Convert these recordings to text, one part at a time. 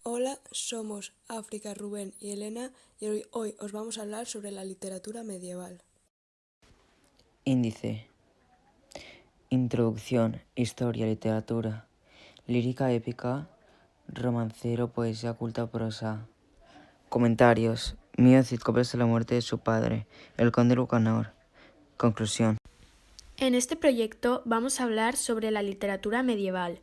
Hola, somos África, Rubén y Elena y hoy os vamos a hablar sobre la literatura medieval. Índice. Introducción, historia, literatura, lírica épica, romancero, poesía culta, prosa. Comentarios. Mío Cid Coppel la muerte de su padre, el conde Lucanor. Conclusión. En este proyecto vamos a hablar sobre la literatura medieval.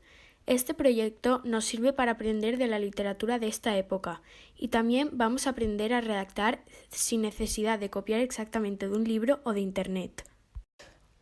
Este proyecto nos sirve para aprender de la literatura de esta época y también vamos a aprender a redactar sin necesidad de copiar exactamente de un libro o de internet.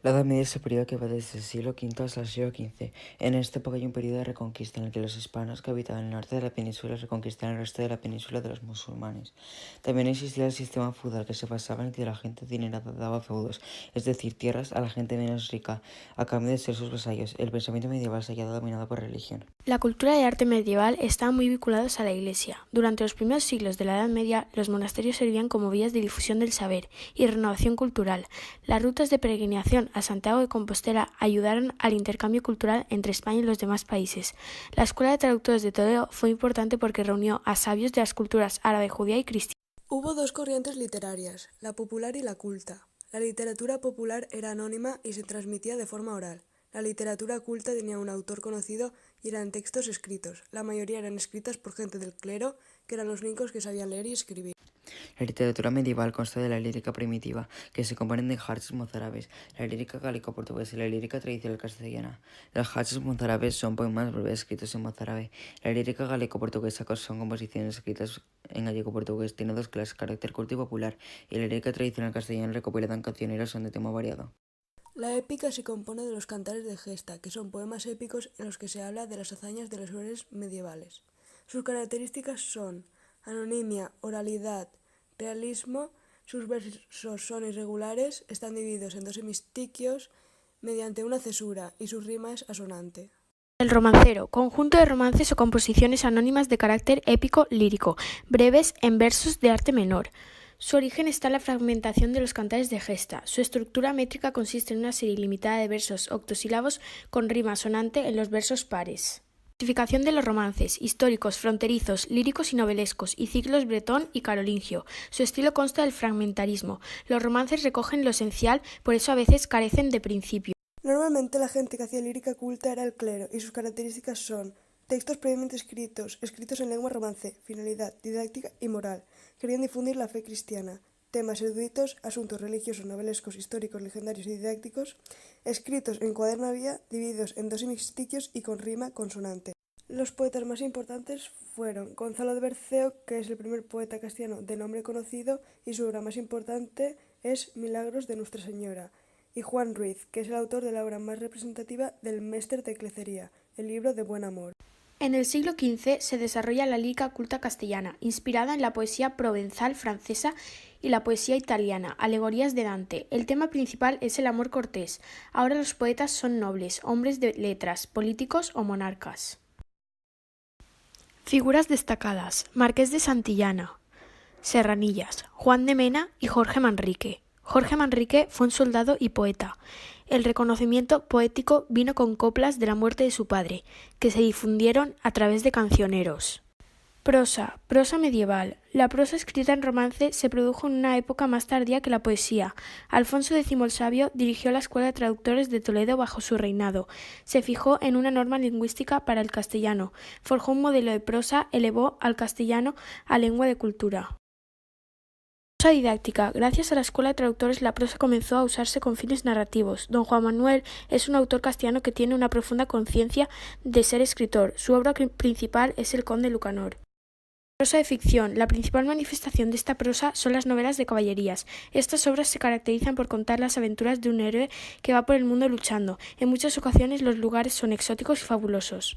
La Edad Media es el periodo que va desde el siglo V hasta el siglo XV. En esta época hay un periodo de reconquista en el que los hispanos que habitaban el norte de la península reconquistaron el resto de la península de los musulmanes. También existía el sistema feudal que se basaba en que la gente adinerada daba feudos, es decir, tierras a la gente menos rica, a cambio de ser sus vasallos. El pensamiento medieval se hallaba dominado por religión. La cultura y arte medieval estaban muy vinculados a la Iglesia. Durante los primeros siglos de la Edad Media, los monasterios servían como vías de difusión del saber y renovación cultural. Las rutas de peregrinación a Santiago de Compostela ayudaron al intercambio cultural entre España y los demás países. La Escuela de Traductores de Toledo fue importante porque reunió a sabios de las culturas árabe, judía y cristiana. Hubo dos corrientes literarias, la popular y la culta. La literatura popular era anónima y se transmitía de forma oral. La literatura culta tenía un autor conocido y eran textos escritos. La mayoría eran escritas por gente del clero, que eran los únicos que sabían leer y escribir. La literatura medieval consta de la lírica primitiva, que se componen de jarches mozárabes, la lírica gálico-portuguesa y la lírica tradicional castellana. Los jarches mozárabes son poemas breves escritos en mozárabe. La lírica gálico-portuguesa son composiciones escritas en gallego-portugués, tiene dos clases, carácter culto y popular, y la lírica tradicional castellana recopilada en cancioneros son de tema variado. La épica se compone de los cantares de gesta, que son poemas épicos en los que se habla de las hazañas de los héroes medievales. Sus características son anonimia, oralidad, realismo. Sus versos son irregulares, están divididos en dos hemistiquios mediante una cesura y su rima es asonante. El romancero, conjunto de romances o composiciones anónimas de carácter épico lírico, breves en versos de arte menor. Su origen está en la fragmentación de los cantares de gesta. Su estructura métrica consiste en una serie ilimitada de versos octosílabos con rima asonante en los versos pares. Clasificación de los romances, históricos, fronterizos, líricos y novelescos, y ciclos bretón y carolingio. Su estilo consta del fragmentarismo. Los romances recogen lo esencial, por eso a veces carecen de principio. Normalmente la gente que hacía lírica culta era el clero y sus características son textos previamente escritos en lengua romance, finalidad, didáctica y moral. Querían difundir la fe cristiana. Temas eruditos, asuntos religiosos, novelescos, históricos, legendarios y didácticos, escritos en cuaderno vía, divididos en dos hemistiquios y con rima consonante. Los poetas más importantes fueron Gonzalo de Berceo, que es el primer poeta castellano de nombre conocido, y su obra más importante es Milagros de Nuestra Señora, y Juan Ruiz, que es el autor de la obra más representativa del Méster de Clecería, el libro de Buen Amor. En el siglo XV se desarrolla la lírica culta castellana, inspirada en la poesía provenzal francesa y la poesía italiana, alegorías de Dante. El tema principal es el amor cortés. Ahora los poetas son nobles, hombres de letras, políticos o monarcas. Figuras destacadas: Marqués de Santillana, Serranillas, Juan de Mena y Jorge Manrique. Jorge Manrique fue un soldado y poeta. El reconocimiento poético vino con coplas de la muerte de su padre, que se difundieron a través de cancioneros. Prosa medieval. La prosa escrita en romance se produjo en una época más tardía que la poesía. Alfonso X el Sabio dirigió la Escuela de Traductores de Toledo bajo su reinado. Se fijó en una norma lingüística para el castellano. Forjó un modelo de prosa, elevó al castellano a lengua de cultura. Prosa didáctica. Gracias a la Escuela de Traductores la prosa comenzó a usarse con fines narrativos. Don Juan Manuel es un autor castellano que tiene una profunda conciencia de ser escritor. Su obra principal es El conde Lucanor. Prosa de ficción. La principal manifestación de esta prosa son las novelas de caballerías. Estas obras se caracterizan por contar las aventuras de un héroe que va por el mundo luchando. En muchas ocasiones los lugares son exóticos y fabulosos.